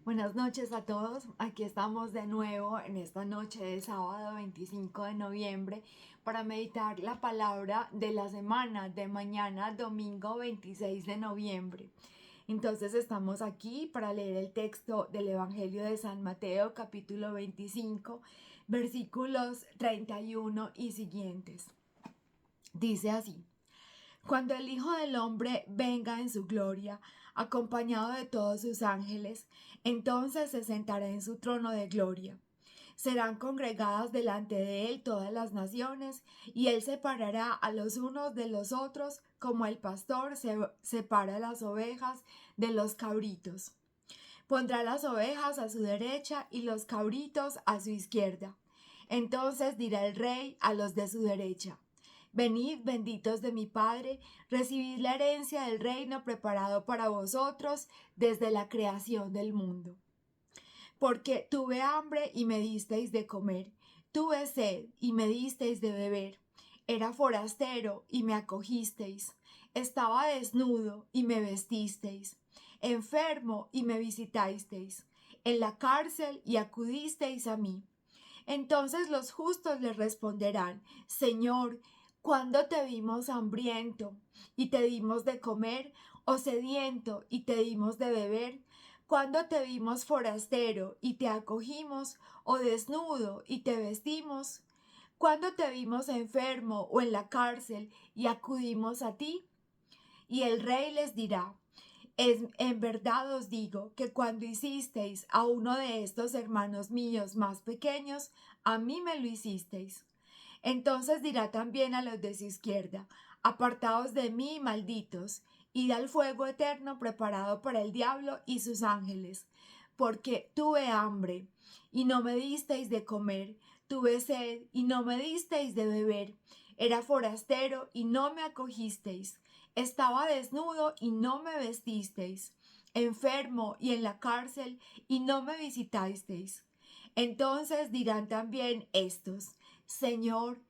Buenas noches a todos. Aquí estamos de nuevo en esta noche de sábado 25 de noviembre para meditar la palabra de la semana de mañana domingo 26 de noviembre. Entonces estamos aquí para leer el texto del Evangelio de San Mateo capítulo 25 versículos 31 y siguientes. Dice así: Cuando el Hijo del Hombre venga en su gloria, acompañado de todos sus ángeles, entonces se sentará en su trono de gloria. Serán congregadas delante de él todas las naciones, y él separará a los unos de los otros, como el pastor separa las ovejas de los cabritos. Pondrá las ovejas a su derecha y los cabritos a su izquierda. Entonces dirá el rey a los de su derecha: Venid, benditos de mi Padre, recibid la herencia del reino preparado para vosotros desde la creación del mundo. Porque tuve hambre y me disteis de comer, tuve sed y me disteis de beber, era forastero y me acogisteis, estaba desnudo y me vestisteis, enfermo y me visitasteis, en la cárcel y acudisteis a mí. Entonces los justos le responderán: Señor, ¿cuándo te vimos hambriento y te dimos de comer, o sediento y te dimos de beber? ¿Cuándo te vimos forastero y te acogimos, o desnudo y te vestimos? ¿Cuándo te vimos enfermo o en la cárcel y acudimos a ti? Y el rey les dirá: en verdad os digo que cuando hicisteis a uno de estos hermanos míos más pequeños, a mí me lo hicisteis. Entonces dirá también a los de su izquierda: Apartaos de mí, malditos, id al fuego eterno preparado para el diablo y sus ángeles, porque tuve hambre y no me disteis de comer, tuve sed y no me disteis de beber, era forastero y no me acogisteis, estaba desnudo y no me vestisteis, enfermo y en la cárcel y no me visitasteis. Entonces dirán también estos: Señor,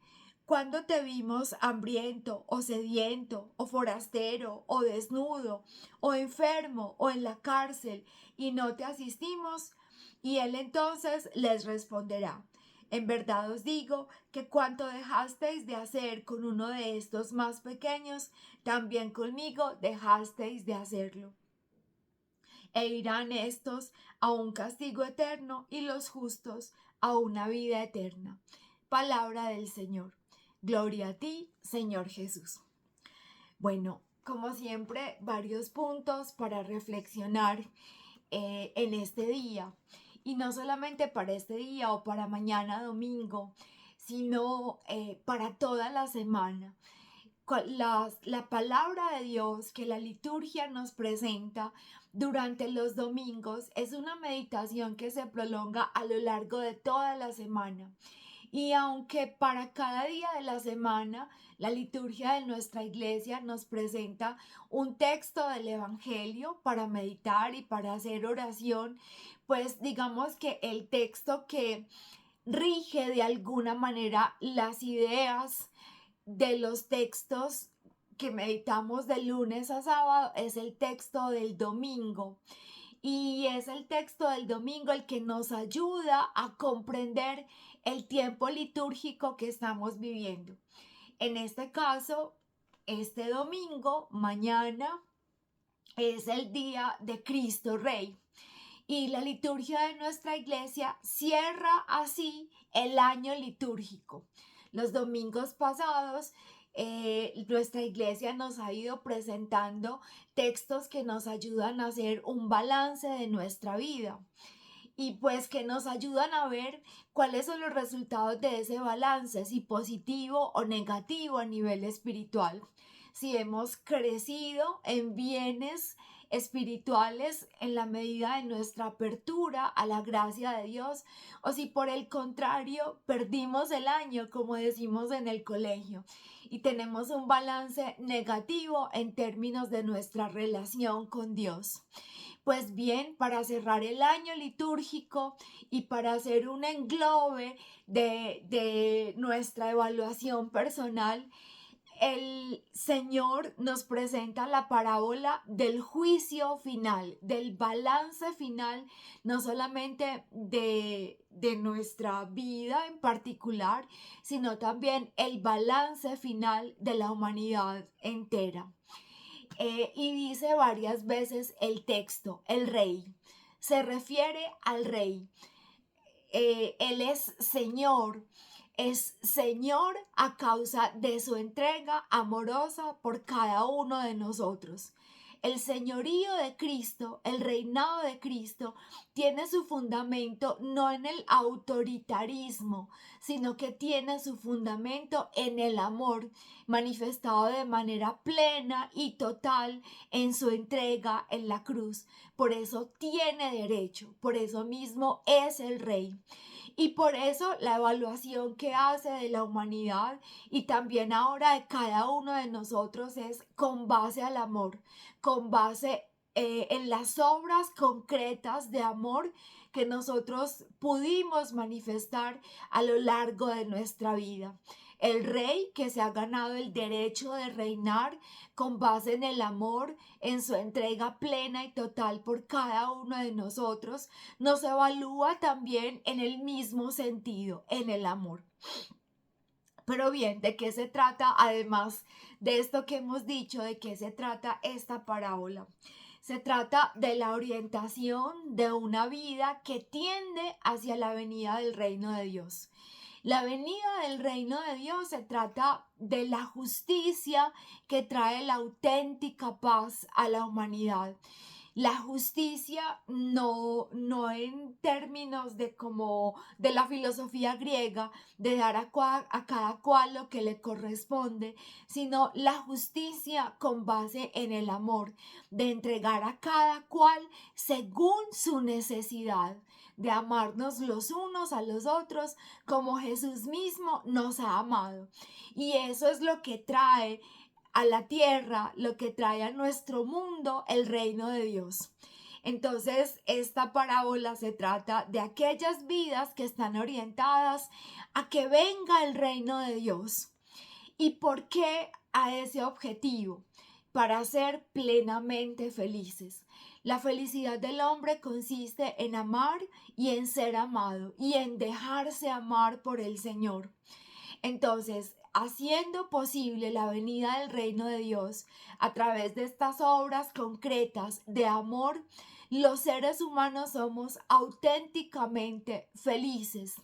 ¿cuándo te vimos hambriento o sediento o forastero o desnudo o enfermo o en la cárcel y no te asistimos? Y él entonces les responderá: En verdad os digo que cuanto dejasteis de hacer con uno de estos más pequeños, también conmigo dejasteis de hacerlo. E irán estos a un castigo eterno y los justos a una vida eterna. Palabra del Señor. Gloria a ti, Señor Jesús. Bueno, como siempre, varios puntos para reflexionar en este día. Y no solamente para este día o para mañana domingo, sino para toda la semana. La palabra de Dios que la liturgia nos presenta durante los domingos es una meditación que se prolonga a lo largo de toda la semana. Y aunque para cada día de la semana la liturgia de nuestra iglesia nos presenta un texto del Evangelio para meditar y para hacer oración, pues digamos que el texto que rige de alguna manera las ideas de los textos que meditamos de lunes a sábado es el texto del domingo. Y es el texto del domingo el que nos ayuda a comprender el tiempo litúrgico que estamos viviendo. En este caso, este domingo, mañana, es el día de Cristo Rey. Y la liturgia de nuestra iglesia cierra así el año litúrgico. Los domingos pasados, nuestra iglesia nos ha ido presentando textos que nos ayudan a hacer un balance de nuestra vida y pues que nos ayudan a ver cuáles son los resultados de ese balance, si positivo o negativo a nivel espiritual. Si hemos crecido en bienes espirituales en la medida de nuestra apertura a la gracia de Dios, o si por el contrario perdimos el año, como decimos en el colegio, y tenemos un balance negativo en términos de nuestra relación con Dios. Pues bien, para cerrar el año litúrgico y para hacer un englobe de nuestra evaluación personal, el Señor nos presenta la parábola del juicio final, del balance final, no solamente de nuestra vida en particular, sino también el balance final de la humanidad entera. Y dice varias veces el texto, el rey. Se refiere al rey. Él es Señor a causa de su entrega amorosa por cada uno de nosotros. El señorío de Cristo, el reinado de Cristo, tiene su fundamento no en el autoritarismo, sino que tiene su fundamento en el amor, manifestado de manera plena y total en su entrega en la cruz. Por eso tiene derecho, por eso mismo es el rey. Y por eso la evaluación que hace de la humanidad y también ahora de cada uno de nosotros es con base al amor, con base en las obras concretas de amor que nosotros pudimos manifestar a lo largo de nuestra vida. El rey que se ha ganado el derecho de reinar con base en el amor, en su entrega plena y total por cada uno de nosotros, nos evalúa también en el mismo sentido, en el amor. Pero bien, ¿de qué se trata? Además de esto que hemos dicho, ¿de qué se trata esta parábola? Se trata de la orientación de una vida que tiende hacia la venida del reino de Dios. La venida del reino de Dios se trata de la justicia que trae la auténtica paz a la humanidad. La justicia no en términos de como de la filosofía griega, de dar a cada cual lo que le corresponde, sino la justicia con base en el amor, de entregar a cada cual según su necesidad, de amarnos los unos a los otros como Jesús mismo nos ha amado. Y eso es lo que trae a la tierra, lo que trae a nuestro mundo el reino de Dios. Entonces, esta parábola se trata de aquellas vidas que están orientadas a que venga el reino de Dios. ¿Y por qué a ese objetivo? Para ser plenamente felices. La felicidad del hombre consiste en amar y en ser amado y en dejarse amar por el Señor. Entonces, haciendo posible la venida del reino de Dios a través de estas obras concretas de amor, los seres humanos somos auténticamente felices,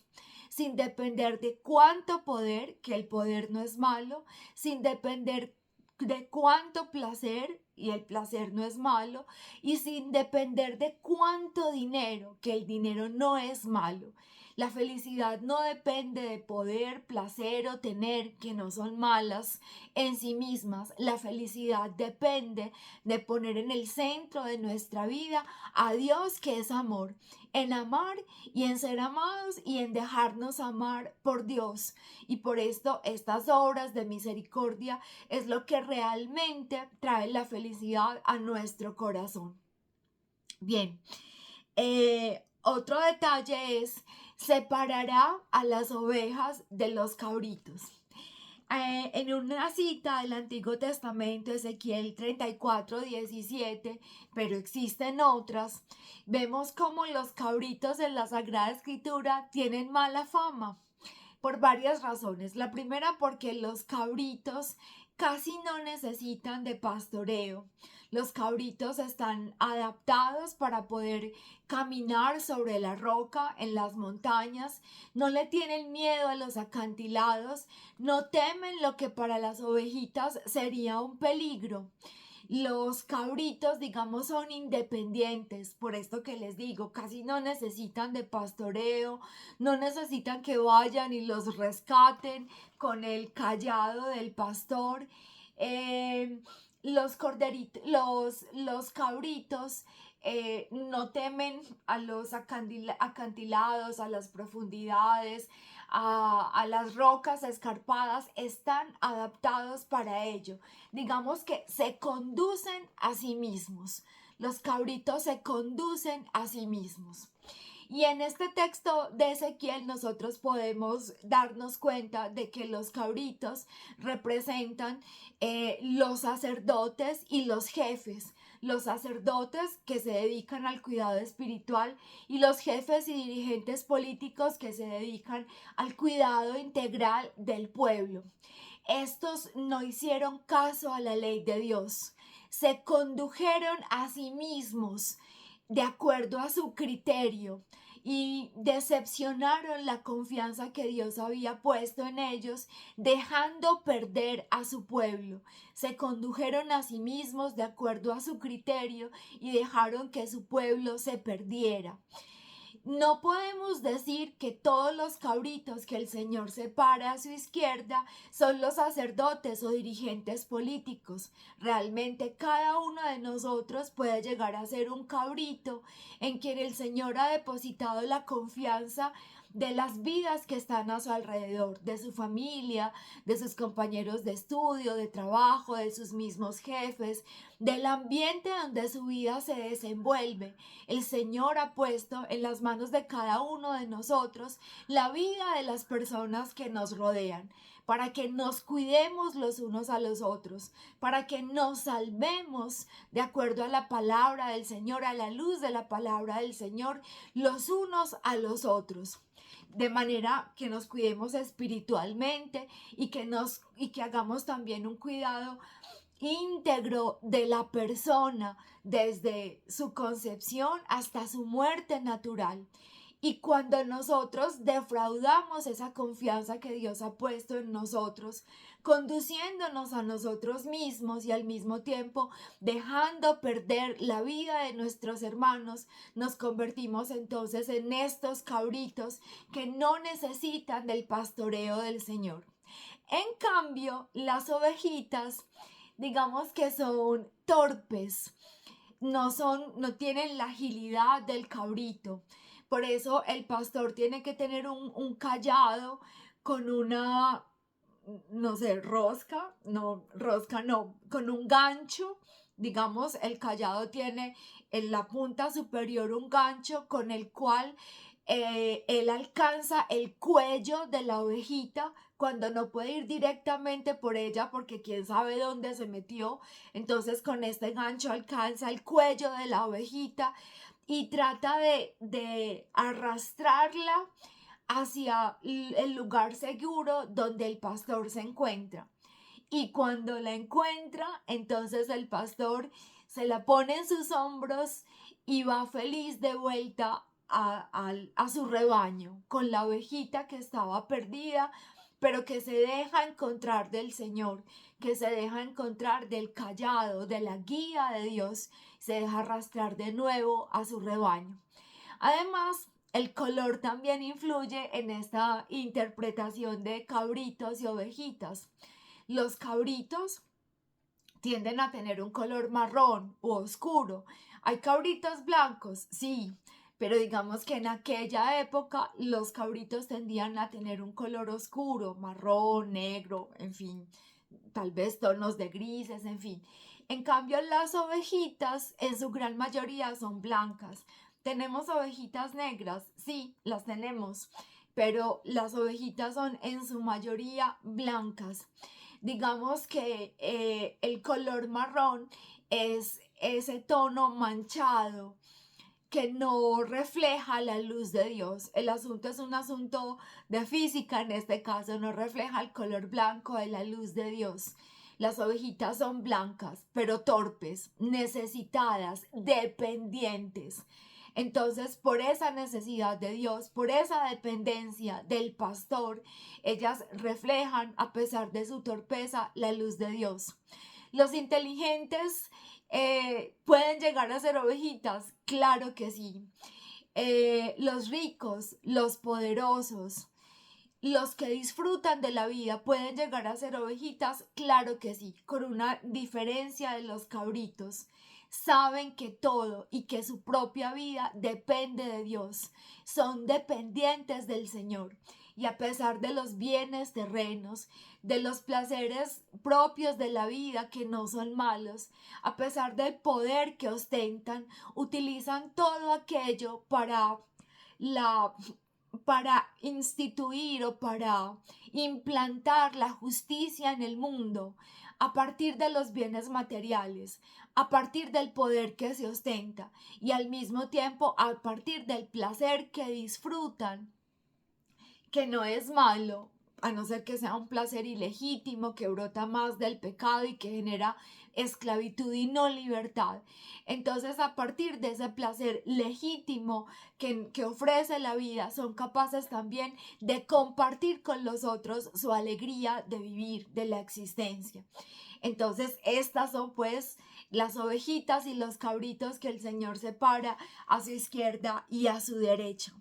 sin depender de cuánto poder, que el poder no es malo, sin depender de cuánto placer, y el placer no es malo, y sin depender de cuánto dinero, que el dinero no es malo. La felicidad no depende de poder, placer o tener, que no son malas en sí mismas. La felicidad depende de poner en el centro de nuestra vida a Dios, que es amor, en amar y en ser amados y en dejarnos amar por Dios. Y por esto estas obras de misericordia es lo que realmente trae la felicidad a nuestro corazón. Bien, otro detalle es: separará a las ovejas de los cabritos. En una cita del Antiguo Testamento, Ezequiel 34:17, pero existen otras, vemos cómo los cabritos en la Sagrada Escritura tienen mala fama por varias razones. La primera, porque los cabritos casi no necesitan de pastoreo. Los cabritos están adaptados para poder caminar sobre la roca en las montañas, no le tienen miedo a los acantilados, no temen lo que para las ovejitas sería un peligro. Los cabritos, digamos, son independientes, por esto que les digo, casi no necesitan de pastoreo, no necesitan que vayan y los rescaten con el cayado del pastor. Los cabritos no temen a los acantilados, a las profundidades, a las rocas escarpadas, están adaptados para ello. Digamos que se conducen a sí mismos. Los cabritos se conducen a sí mismos. Y en este texto de Ezequiel nosotros podemos darnos cuenta de que los cabritos representan los sacerdotes y los jefes. Los sacerdotes que se dedican al cuidado espiritual y los jefes y dirigentes políticos que se dedican al cuidado integral del pueblo. Estos no hicieron caso a la ley de Dios, se condujeron a sí mismos de acuerdo a su criterio y decepcionaron la confianza que Dios había puesto en ellos, dejando perder a su pueblo. Se condujeron a sí mismos de acuerdo a su criterio y dejaron que su pueblo se perdiera. No podemos decir que todos los cabritos que el Señor separa a su izquierda son los sacerdotes o dirigentes políticos. Realmente cada uno de nosotros puede llegar a ser un cabrito en quien el Señor ha depositado la confianza de las vidas que están a su alrededor, de su familia, de sus compañeros de estudio, de trabajo, de sus mismos jefes, del ambiente donde su vida se desenvuelve. El Señor ha puesto en las manos de cada uno de nosotros la vida de las personas que nos rodean, para que nos cuidemos los unos a los otros, para que nos salvemos de acuerdo a la palabra del Señor, a la luz de la palabra del Señor, los unos a los otros, de manera que nos cuidemos espiritualmente y que hagamos también un cuidado íntegro de la persona desde su concepción hasta su muerte natural. Y cuando nosotros defraudamos esa confianza que Dios ha puesto en nosotros, conduciéndonos a nosotros mismos y al mismo tiempo dejando perder la vida de nuestros hermanos, nos convertimos entonces en estos cabritos que no necesitan del pastoreo del Señor. En cambio, las ovejitas, digamos que son torpes, no tienen la agilidad del cabrito. Por eso el pastor tiene que tener un callado con una, no sé, rosca no, con un gancho. Digamos, el callado tiene en la punta superior un gancho con el cual él alcanza el cuello de la ovejita cuando no puede ir directamente por ella porque quién sabe dónde se metió. Entonces con este gancho alcanza el cuello de la ovejita y trata de arrastrarla hacia el lugar seguro donde el pastor se encuentra. Y cuando la encuentra, entonces el pastor se la pone en sus hombros y va feliz de vuelta a su rebaño con la ovejita que estaba perdida, pero que se deja encontrar del Señor, que se deja encontrar del callado, de la guía de Dios, se deja arrastrar de nuevo a su rebaño. Además, el color también influye en esta interpretación de cabritos y ovejitas. Los cabritos tienden a tener un color marrón u oscuro. ¿Hay cabritos blancos? Sí, pero digamos que en aquella época los cabritos tendían a tener un color oscuro, marrón, negro, en fin, tal vez tonos de grises, en fin. En cambio, las ovejitas en su gran mayoría son blancas. ¿Tenemos ovejitas negras? Sí, las tenemos, pero las ovejitas son en su mayoría blancas. Digamos que el color marrón es ese tono manchado que no refleja la luz de Dios. El asunto es un asunto de física, en este caso no refleja el color blanco de la luz de Dios. Las ovejitas son blancas, pero torpes, necesitadas, dependientes. Entonces, por esa necesidad de Dios, por esa dependencia del pastor, ellas reflejan, a pesar de su torpeza, la luz de Dios. Los inteligentes pueden llegar a ser ovejitas, claro que sí. Los ricos, los poderosos, los que disfrutan de la vida pueden llegar a ser ovejitas, claro que sí, con una diferencia de los cabritos. Saben que todo y que su propia vida depende de Dios. Son dependientes del Señor. Y a pesar de los bienes terrenos, de los placeres propios de la vida que no son malos, a pesar del poder que ostentan, utilizan todo aquello para la para instituir o para implantar la justicia en el mundo a partir de los bienes materiales, a partir del poder que se ostenta y al mismo tiempo a partir del placer que disfrutan, que no es malo, a no ser que sea un placer ilegítimo que brota más del pecado y que genera esclavitud y no libertad. Entonces, a partir de ese placer legítimo que ofrece la vida, son capaces también de compartir con los otros su alegría de vivir, de la existencia. Entonces, estas son pues las ovejitas y los cabritos que el Señor separa a su izquierda y a su derecha.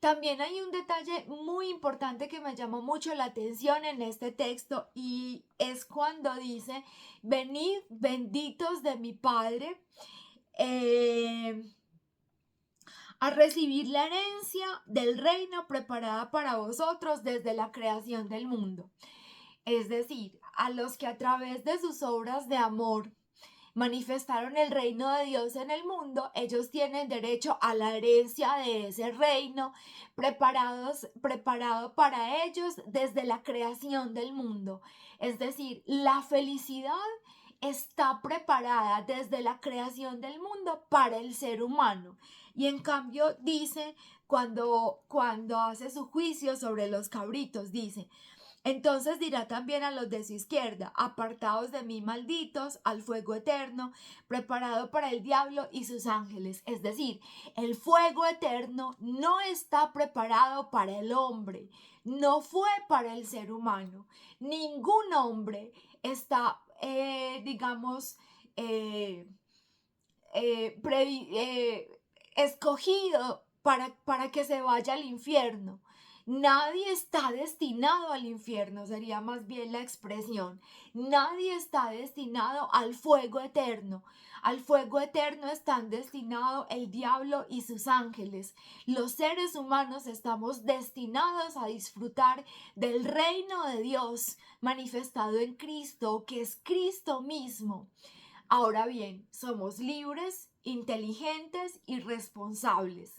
También hay un detalle muy importante que me llamó mucho la atención en este texto y es cuando dice, venid benditos de mi Padre a recibir la herencia del reino preparada para vosotros desde la creación del mundo. Es decir, a los que a través de sus obras de amor manifestaron el reino de Dios en el mundo, ellos tienen derecho a la herencia de ese reino preparado para ellos desde la creación del mundo. Es decir, la felicidad está preparada desde la creación del mundo para el ser humano. Y en cambio dice, cuando hace su juicio sobre los cabritos, dice, entonces dirá también a los de su izquierda, apartaos de mí, malditos, al fuego eterno, preparado para el diablo y sus ángeles. Es decir, el fuego eterno no está preparado para el hombre, no fue para el ser humano. Ningún hombre está, escogido para que se vaya al infierno. Nadie está destinado al infierno, sería más bien la expresión. Nadie está destinado al fuego eterno. Al fuego eterno están destinados el diablo y sus ángeles. Los seres humanos estamos destinados a disfrutar del reino de Dios manifestado en Cristo, que es Cristo mismo. Ahora bien, somos libres, inteligentes y responsables.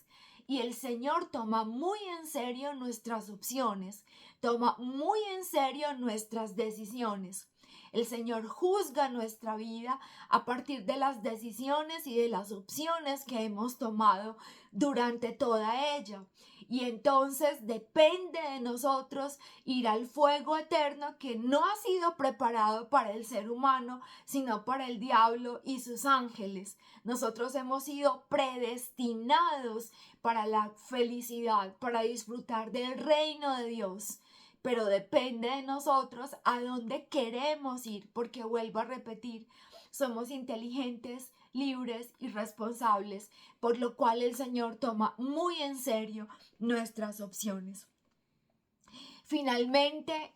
Y el Señor toma muy en serio nuestras opciones, toma muy en serio nuestras decisiones. El Señor juzga nuestra vida a partir de las decisiones y de las opciones que hemos tomado durante toda ella. Y entonces depende de nosotros ir al fuego eterno que no ha sido preparado para el ser humano, sino para el diablo y sus ángeles. Nosotros hemos sido predestinados para la felicidad, para disfrutar del reino de Dios. Pero depende de nosotros a dónde queremos ir, porque vuelvo a repetir, somos inteligentes, libres y responsables, por lo cual el Señor toma muy en serio nuestras opciones. Finalmente,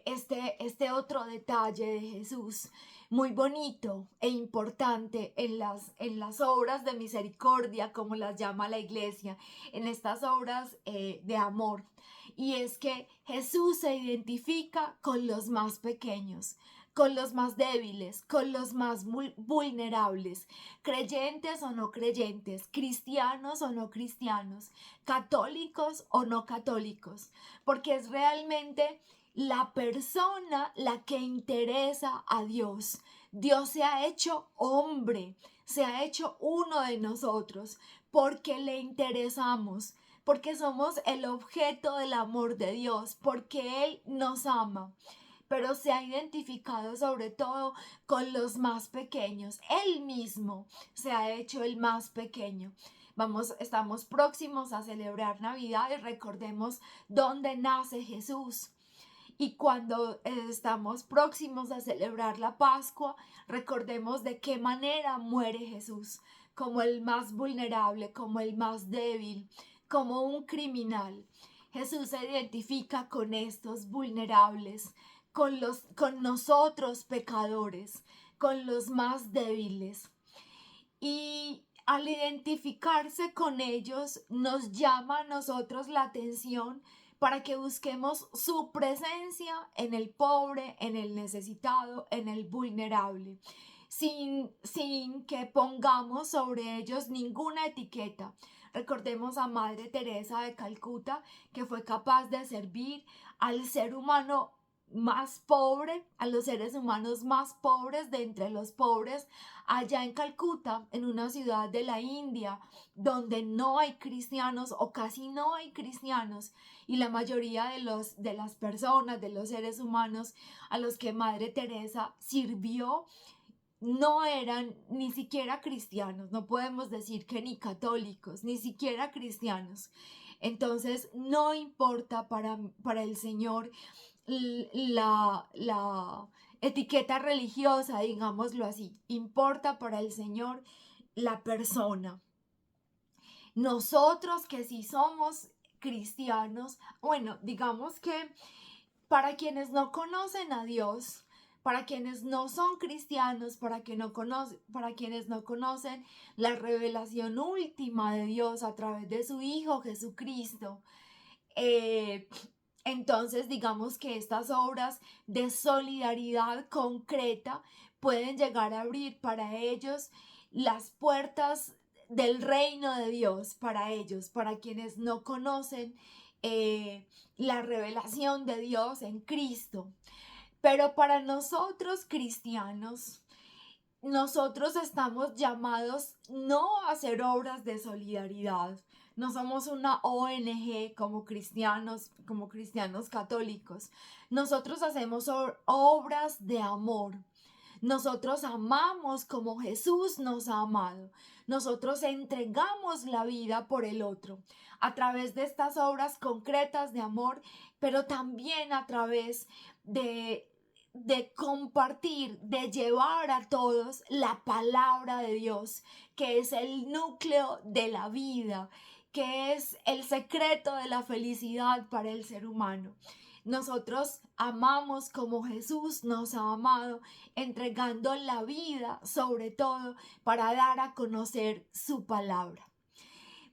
este otro detalle de Jesús, muy bonito e importante en las obras de misericordia, como las llama la iglesia, en estas obras de amor, y es que Jesús se identifica con los más pequeños, con los más débiles, con los más vulnerables, creyentes o no creyentes, cristianos o no cristianos, católicos o no católicos, porque es realmente la persona la que interesa a Dios. Dios se ha hecho hombre, se ha hecho uno de nosotros, porque le interesamos, porque somos el objeto del amor de Dios, porque Él nos ama. Pero se ha identificado sobre todo con los más pequeños. Él mismo se ha hecho el más pequeño. Estamos próximos a celebrar Navidad y recordemos dónde nace Jesús. Y cuando estamos próximos a celebrar la Pascua, recordemos de qué manera muere Jesús, como el más vulnerable, como el más débil, como un criminal. Jesús se identifica con estos vulnerables, con nosotros pecadores, con los más débiles. Y al identificarse con ellos, nos llama a nosotros la atención para que busquemos su presencia en el pobre, en el necesitado, en el vulnerable. sin que pongamos sobre ellos ninguna etiqueta. Recordemos a Madre Teresa de Calcuta, que fue capaz de servir al ser humano más pobre, a los seres humanos más pobres de entre los pobres, allá en Calcuta, en una ciudad de la India, donde no hay cristianos o casi no hay cristianos, y la mayoría de las personas, de los seres humanos a los que Madre Teresa sirvió, no eran ni siquiera cristianos, no podemos decir que ni católicos, ni siquiera cristianos. Entonces, no importa para el Señor la etiqueta religiosa, digámoslo así, importa para el Señor la persona. Nosotros que sí somos cristianos, bueno, digamos que para quienes no conocen a Dios, para quienes no son cristianos, para quienes no conocen la revelación última de Dios a través de su Hijo Jesucristo, eh, entonces digamos que estas obras de solidaridad concreta pueden llegar a abrir para ellos las puertas del reino de Dios, para ellos, para quienes no conocen la revelación de Dios en Cristo. Pero para nosotros cristianos, nosotros estamos llamados no a hacer obras de solidaridad. No somos una ONG como cristianos católicos. Nosotros hacemos obras de amor. Nosotros amamos como Jesús nos ha amado. Nosotros entregamos la vida por el otro a través de estas obras concretas de amor, pero también a través de compartir, de llevar a todos la palabra de Dios, que es el núcleo de la vida, que es el secreto de la felicidad para el ser humano. Nosotros amamos como Jesús nos ha amado, entregando la vida sobre todo para dar a conocer su palabra.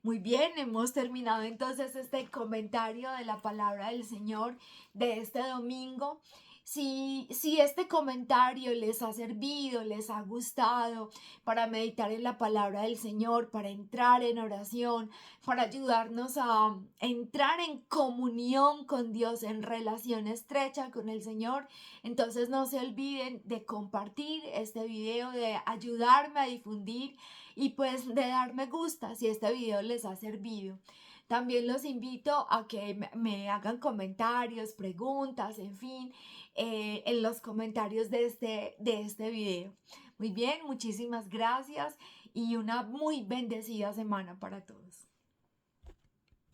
Muy bien, hemos terminado entonces este comentario de la palabra del Señor de este domingo. Si este comentario les ha servido, les ha gustado para meditar en la palabra del Señor, para entrar en oración, para ayudarnos a entrar en comunión con Dios, en relación estrecha con el Señor, entonces no se olviden de compartir este video, de ayudarme a difundir y pues de dar me gusta si este video les ha servido. También los invito a que me hagan comentarios, preguntas, en fin, en los comentarios de este video. Muy bien, muchísimas gracias y una muy bendecida semana para todos.